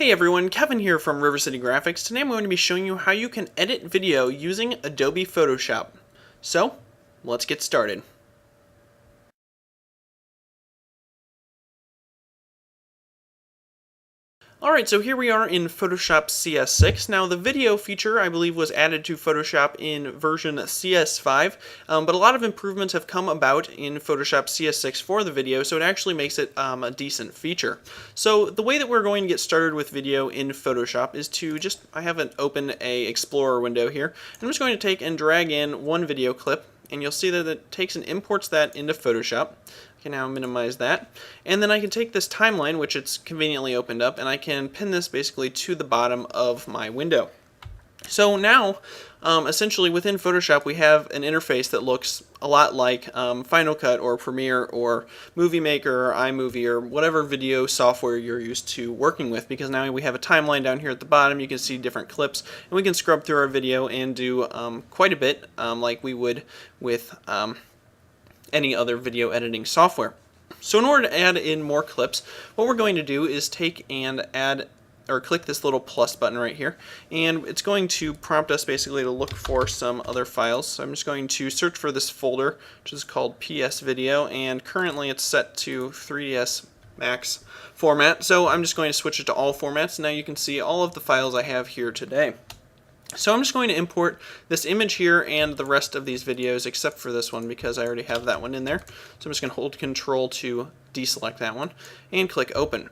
Hey everyone, Kevin here from River City Graphics. Today I'm going to be showing you how you can edit video using Adobe Photoshop. So, let's get started. Alright, so here we are in Photoshop CS6. Now the video feature I believe was added to Photoshop in version CS5, but a lot of improvements have come about in Photoshop CS6 for the video, so it actually makes it a decent feature. So the way that we're going to get started with video in Photoshop is to I have open a Explorer window here, and I'm just going to take and drag in one video clip, and you'll see that it takes and imports that into Photoshop. I can now minimize that, and then I can take this timeline, which it's conveniently opened up, and I can pin this basically to the bottom of my window. So now, essentially within Photoshop, we have an interface that looks a lot like Final Cut or Premiere or Movie Maker or iMovie or whatever video software you're used to working with, because now we have a timeline down here at the bottom. You can see different clips, and we can scrub through our video and do quite a bit like we would with any other video editing software. So in order to add in more clips, what we're going to do is take and add or click this little plus button right here, and it's going to prompt us basically to look for some other files. So I'm just going to search for this folder, which is called PS Video, and currently it's set to 3ds Max format, so I'm just going to switch it to all formats. Now you can see all of the files I have here today. So I'm just going to import this image here and the rest of these videos except for this one because I already have that one in there. So I'm just going to hold Control to deselect that one and click Open.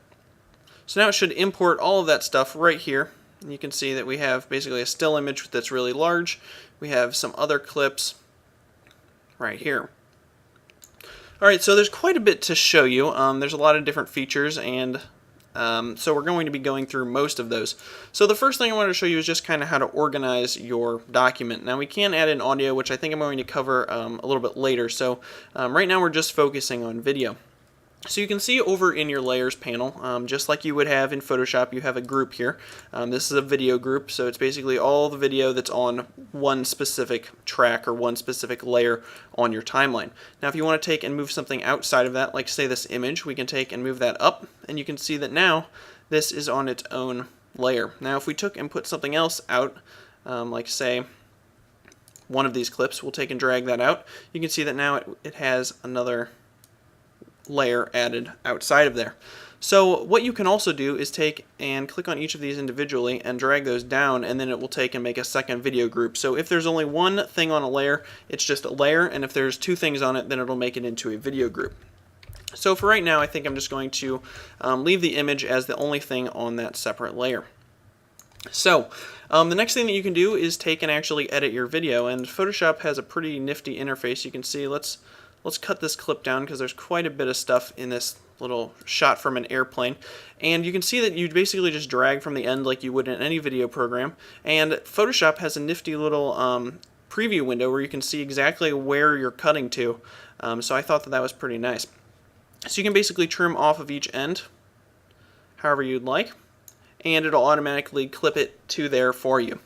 So now it should import all of that stuff right here. And you can see that we have basically a still image that's really large. We have some other clips right here. Alright, so there's quite a bit to show you. There's a lot of different features, and so we're going to be going through most of those. So the first thing I wanted to show you is just kind of how to organize your document. Now we can add in audio, which I think I'm going to cover a little bit later. So right now we're just focusing on video. So you can see over in your layers panel, just like you would have in Photoshop, you have a group here. This is a video group, so it's basically all the video that's on one specific track or one specific layer on your timeline. Now if you want to take and move something outside of that, like say this image, we can take and move that up, and you can see that now this is on its own layer. Now if we took and put something else out, like say one of these clips, we'll take and drag that out, you can see that now it has another layer added outside of there. So what you can also do is take and click on each of these individually and drag those down, and then it will take and make a second video group. So if there's only one thing on a layer, it's just a layer, and if there's two things on it, then it'll make it into a video group. So for right now, I think I'm just going to leave the image as the only thing on that separate layer. So the next thing that you can do is take and actually edit your video, and Photoshop has a pretty nifty interface. You can see, let's cut this clip down because there's quite a bit of stuff in this little shot from an airplane, and you can see that you basically just drag from the end like you would in any video program, and Photoshop has a nifty little preview window where you can see exactly where you're cutting to, so I thought that was pretty nice. So you can basically trim off of each end however you'd like, and it'll automatically clip it to there for you.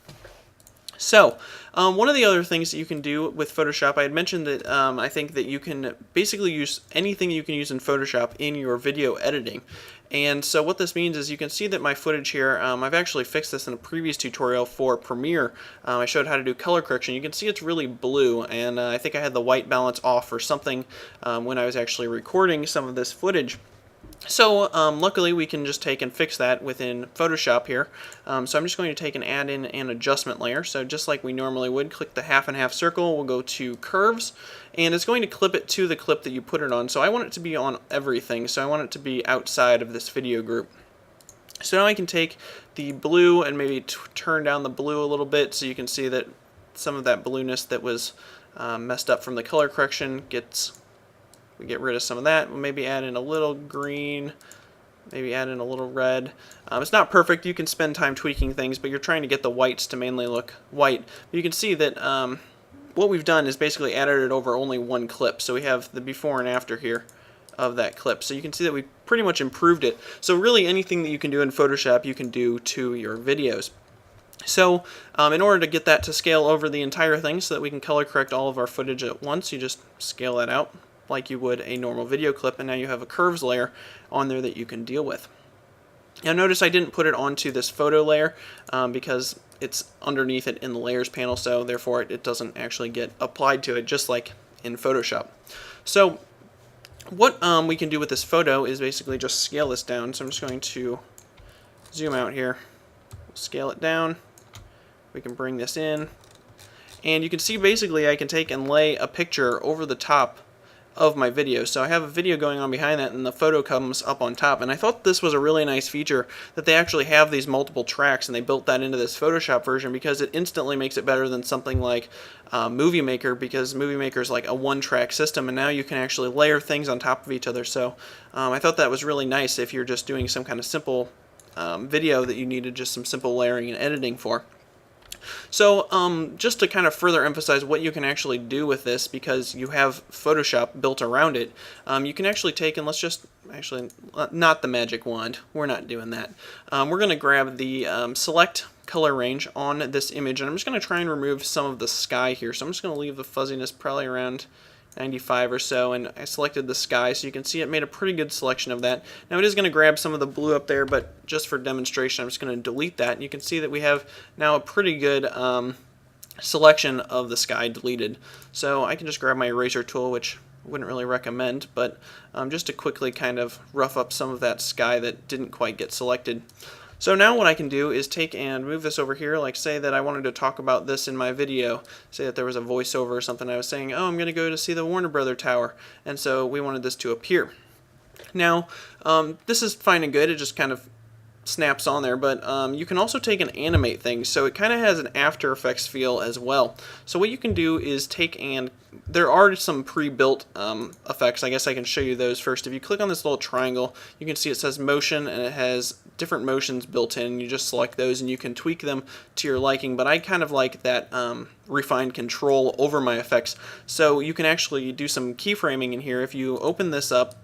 So, one of the other things that you can do with Photoshop, I had mentioned that I think that you can basically use anything that you can use in Photoshop in your video editing. And so what this means is you can see that my footage here, I've actually fixed this in a previous tutorial for Premiere. I showed how to do color correction. You can see it's really blue, and I think I had the white balance off or something when I was actually recording some of this footage. So luckily we can just take and fix that within Photoshop here. So I'm just going to take and add in an adjustment layer. So just like we normally would, click the half and half circle, we'll go to curves, and it's going to clip it to the clip that you put it on. So I want it to be on everything, so I want it to be outside of this video group. So now I can take the blue and maybe turn down the blue a little bit so you can see that some of that blueness that was messed up from the color correction we get rid of some of that. We'll maybe add in a little green, maybe add in a little red. It's not perfect. You can spend time tweaking things, but you're trying to get the whites to mainly look white. But you can see that what we've done is basically added it over only one clip. So we have the before and after here of that clip. So you can see that we pretty much improved it. So really anything that you can do in Photoshop, you can do to your videos. So in order to get that to scale over the entire thing so that we can color correct all of our footage at once, you just scale that out like you would a normal video clip, and now you have a curves layer on there that you can deal with. Now notice I didn't put it onto this photo layer because it's underneath it in the layers panel, so therefore it doesn't actually get applied to it, just like in Photoshop. So what we can do with this photo is basically just scale this down. So I'm just going to zoom out here, scale it down. We can bring this in, and you can see basically I can take and lay a picture over the top of my video. So I have a video going on behind that, and the photo comes up on top. And I thought this was a really nice feature that they actually have these multiple tracks, and they built that into this Photoshop version because it instantly makes it better than something like Movie Maker, because Movie Maker is like a one-track system, and now you can actually layer things on top of each other. So I thought that was really nice if you're just doing some kind of simple video that you needed just some simple layering and editing for. So just to kind of further emphasize what you can actually do with this, because you have Photoshop built around it, you can actually take and let's just, actually, not the magic wand, we're not doing that. We're going to grab the select color range on this image, and I'm just going to try and remove some of the sky here. So I'm just going to leave the fuzziness probably around 95 or so, and I selected the sky, so you can see it made a pretty good selection of that. Now it is going to grab some of the blue up there, but just for demonstration I'm just going to delete that, and you can see that we have now a pretty good selection of the sky deleted. So I can just grab my eraser tool, which I wouldn't really recommend, but just to quickly kind of rough up some of that sky that didn't quite get selected. So now what I can do is take and move this over here, like say that I wanted to talk about this in my video, say that there was a voiceover or something, I was saying, oh, I'm going to go to see the Warner Brother Tower, and so we wanted this to appear. Now, this is fine and good, it just kind of snaps on there, but you can also take and animate things, so it kind of has an After Effects feel as well. So what you can do is take and, there are some pre-built effects. I guess I can show you those first. If you click on this little triangle, you can see it says motion, and it has different motions built in. You just select those and you can tweak them to your liking, but I kind of like that refined control over my effects. So you can actually do some keyframing in here. If you open this up,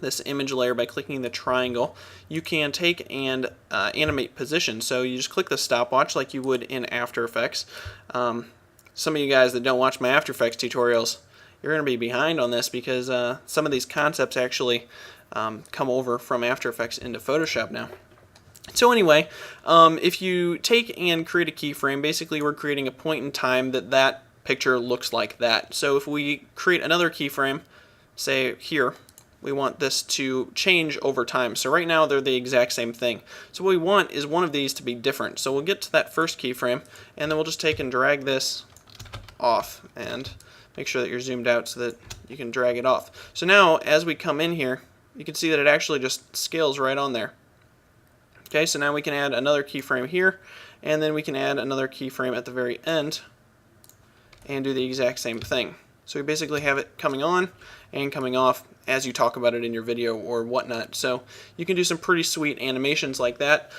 this image layer, by clicking the triangle, you can take and animate position. So you just click the stopwatch like you would in After Effects. Some of you guys that don't watch my After Effects tutorials, you're going to be behind on this, because some of these concepts actually come over from After Effects into Photoshop now. So anyway, if you take and create a keyframe, basically we're creating a point in time that picture looks like that. So if we create another keyframe, say here, we want this to change over time. So right now they're the exact same thing. So what we want is one of these to be different. So we'll get to that first keyframe, and then we'll just take and drag this off, and make sure that you're zoomed out so that you can drag it off. So now as we come in here, you can see that it actually just scales right on there. Okay, so now we can add another keyframe here, and then we can add another keyframe at the very end and do the exact same thing. So we basically have it coming on and coming off as you talk about it in your video or whatnot. So you can do some pretty sweet animations like that,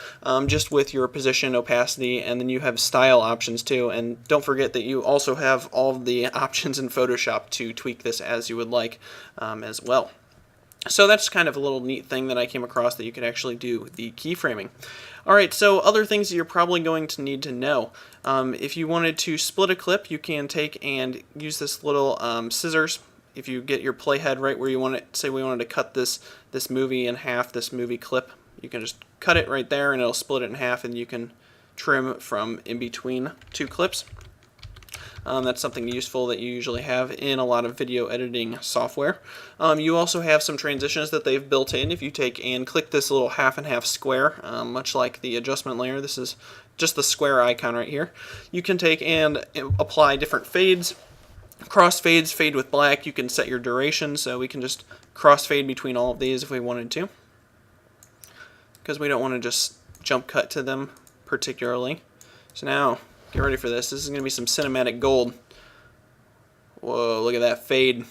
just with your position, opacity, and then you have style options too. And don't forget that you also have all of the options in Photoshop to tweak this as you would like as well. So that's kind of a little neat thing that I came across, that you could actually do the keyframing. Alright, so other things that you're probably going to need to know. If you wanted to split a clip, you can take and use this little scissors. If you get your playhead right where you want it, say we wanted to cut this movie in half, this movie clip, you can just cut it right there and it'll split it in half, and you can trim from in between two clips. That's something useful that you usually have in a lot of video editing software. You also have some transitions that they've built in. If you take and click this little half and half square, much like the adjustment layer, this is just the square icon right here, you can take and apply different fades. Crossfades, fade with black, you can set your duration, so we can just crossfade between all of these if we wanted to, because we don't want to just jump cut to them particularly. So now, get ready for this. This is going to be some cinematic gold. Whoa, look at that fade.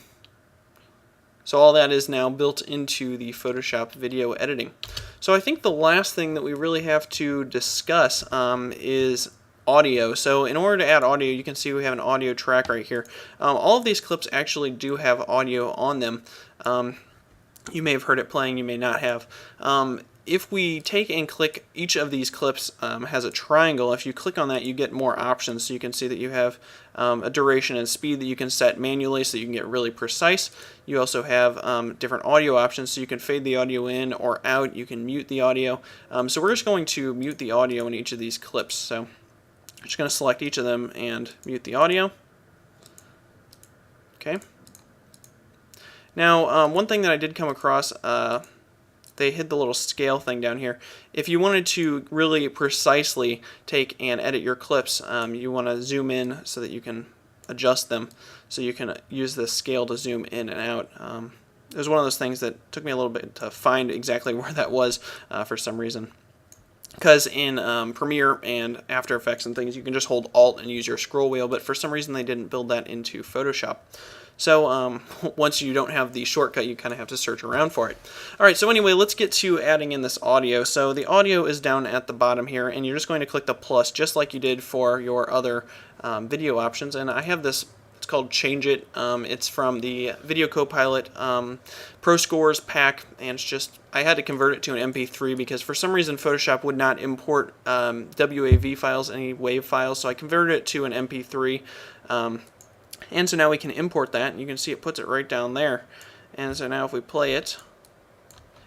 So all that is now built into the Photoshop video editing. So I think the last thing that we really have to discuss is audio. So in order to add audio, you can see we have an audio track right here. All of these clips actually do have audio on them. You may have heard it playing, you may not have. if we take and click, each of these clips has a triangle. If you click on that, you get more options. So you can see that you have a duration and speed that you can set manually so you can get really precise. You also have different audio options, so you can fade the audio in or out. You can mute the audio. So we're just going to mute the audio in each of these clips. So I'm just going to select each of them and mute the audio. Okay. Now, one thing that I did come across, they hid the little scale thing down here. If you wanted to really precisely take and edit your clips, you want to zoom in so that you can adjust them. So you can use the scale to zoom in and out. It was one of those things that took me a little bit to find exactly where that was for some reason. Because in Premiere and After Effects and things, you can just hold Alt and use your scroll wheel, but for some reason they didn't build that into Photoshop. So once you don't have the shortcut, you kind of have to search around for it. Alright, so anyway, let's get to adding in this audio. So the audio is down at the bottom here, and you're just going to click the plus just like you did for your other video options. And I have this, it's called Change It. It's from the Video Copilot Pro Scores pack, and it's just, I had to convert it to an MP3 because for some reason Photoshop would not import WAV files, any WAV files, so I converted it to an MP3. And so now we can import that, and you can see it puts it right down there. And so now if we play it,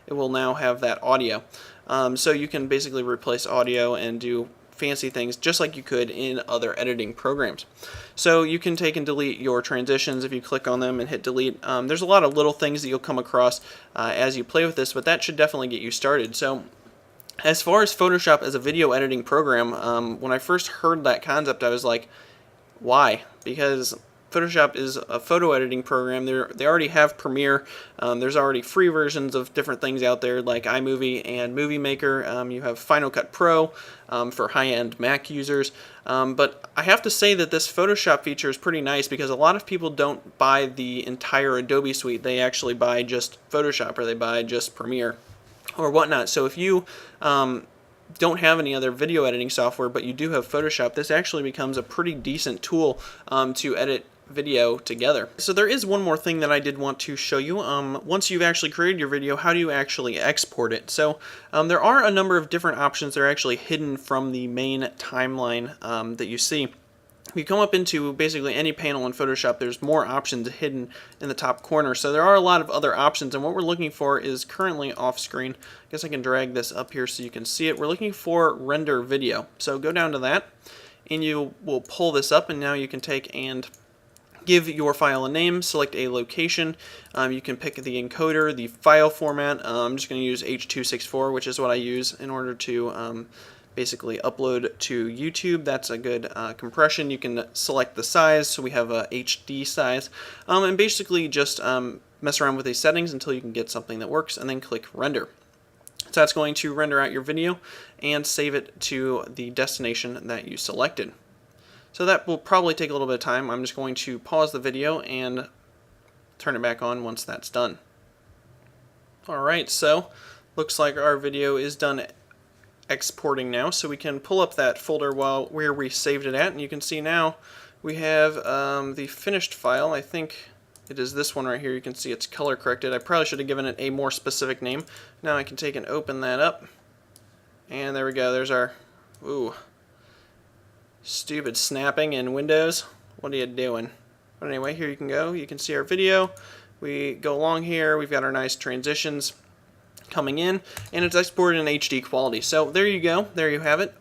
it will now have that audio. So you can basically replace audio and do fancy things just like you could in other editing programs. So you can take and delete your transitions if you click on them and hit delete. There's a lot of little things that you'll come across as you play with this, but that should definitely get you started. So as far as Photoshop as a video editing program, when I first heard that concept, I was like, why? Because Photoshop is a photo editing program. They already have Premiere. There's already free versions of different things out there like iMovie and Movie Maker. You have Final Cut Pro for high-end Mac users. But I have to say that this Photoshop feature is pretty nice because a lot of people don't buy the entire Adobe suite. They actually buy just Photoshop, or they buy just Premiere or whatnot. So if you don't have any other video editing software, but you do have Photoshop, this actually becomes a pretty decent tool to edit video together. So there is one more thing that I did want to show you. Once you've actually created your video, how do you actually export it? So there are a number of different options that are actually hidden from the main timeline that you see. If you come up into basically any panel in Photoshop, there's more options hidden in the top corner. So there are a lot of other options, and what we're looking for is currently off screen. I guess I can drag this up here so you can see it. We're looking for render video. So go down to that, and you will pull this up, and now you can take and give your file a name, select a location. You can pick the encoder, the file format. I'm just going to use H.264, which is what I use in order to basically upload to YouTube. That's a good compression. You can select the size, so we have a HD size, and basically just mess around with these settings until you can get something that works, and then click render. So that's going to render out your video and save it to the destination that you selected. So that will probably take a little bit of time. I'm just going to pause the video and turn it back on once that's done. Alright, so looks like our video is done exporting now, so we can pull up that folder where we saved it at, and you can see now we have the finished file. I think it is this one right here. You can see it's color corrected. I probably should have given it a more specific name. Now I can take and open that up, and there we go. There's our, ooh, stupid snapping in Windows. What are you doing? But anyway, here you can go. You can see our video. We go along here. We've got our nice transitions coming in, and it's exported in HD quality. So there you go. There you have it.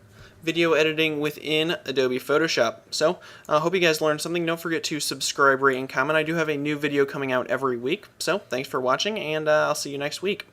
Video editing within Adobe Photoshop. So I hope you guys learned something. Don't forget to subscribe, rate, and comment. I do have a new video coming out every week. So thanks for watching, and I'll see you next week.